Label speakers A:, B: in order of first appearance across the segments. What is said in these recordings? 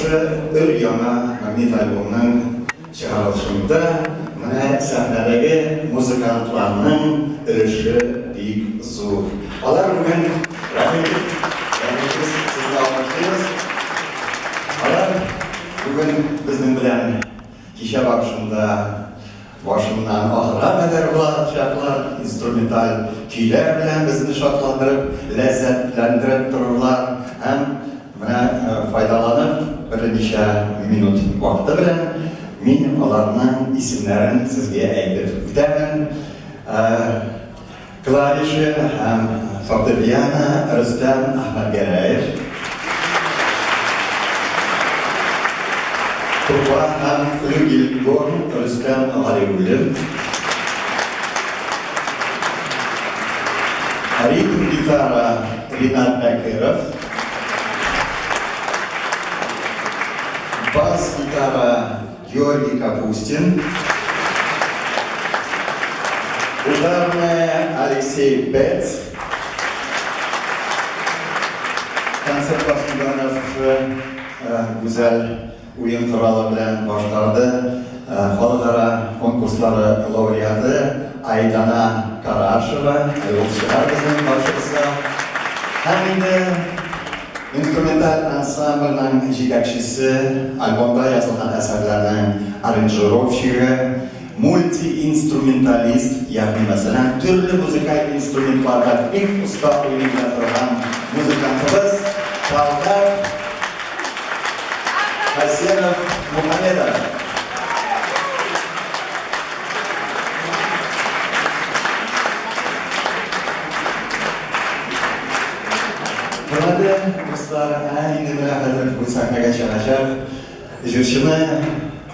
A: Oşı өр-яңа магнит альбомның шығарылышында мына сәхнәдәге музыкантларның өлеше бик зур. Алар бүген сезне алкышлыйбыз. Алар бүген безнең белән кичә барышында башыннан ахыра кадәр булачаклар, инструменталь көйләр белән безне шатландырып, ләззәтләндереп торырлар һәм менә файдаланып берничә минут вакыты белән мин аларның исемнәрен сезгә әйтеп үтәмен. Клавиши һәм фортепиано Рөстәм Әхмәтгәрәев, Турба һәм флюгель-горн Рөстәм Галиуллин, ритм-гитара Ринат Бәкиров, бас-гитара Георгий Капустин, ударная Алексей Бец, концерт башында güzel уен коралы белән башкарды. Халыкара конкурслары лауреаты Айдана Карашева, ул безнең башыбызга. Һәм инде инструменталь ансамбльнең җитәкчесе, альбомда язылган әсәрләрнең аранжировщигы, мульти-инструменталист, ягъни мәсәлән, төрле музыкаль инструментларда бик уста уйный торган музыкантыбыз Талгат Хәсенов Мухамедов. Burada dostlar, indi bilə qədər bu səhnəyə çıxacaq. Jürçini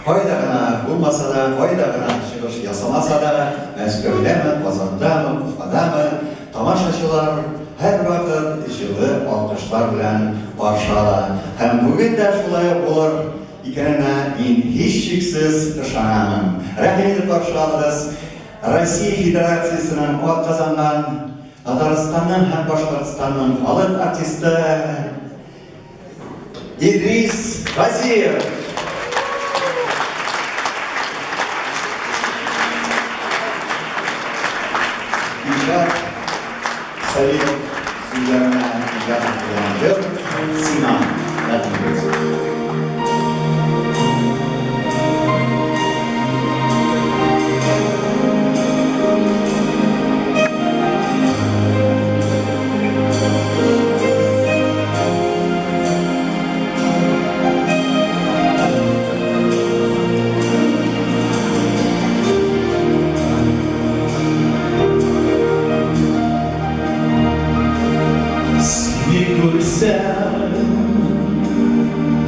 A: qayda qına bulmasa da, qayda qına çıxış yasamasa da, Məskövdəmi, Qazandamı, Ufadamı, tamaşaçılar hər vaxt жылы alqışlar bilən başladı. Həm bugün də şulay olur ikənə min hiç şüksiz ışanamın. Rəhmət başladınız. Россия Федерациясының от kazanğan Татарстанның һәм Башкортстанның халык артисты Идрис Газиев. İcat Salim Süleyman'a icat edilen Sinan.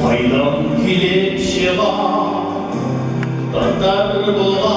B: Aydan kilip çığa, tatar bulan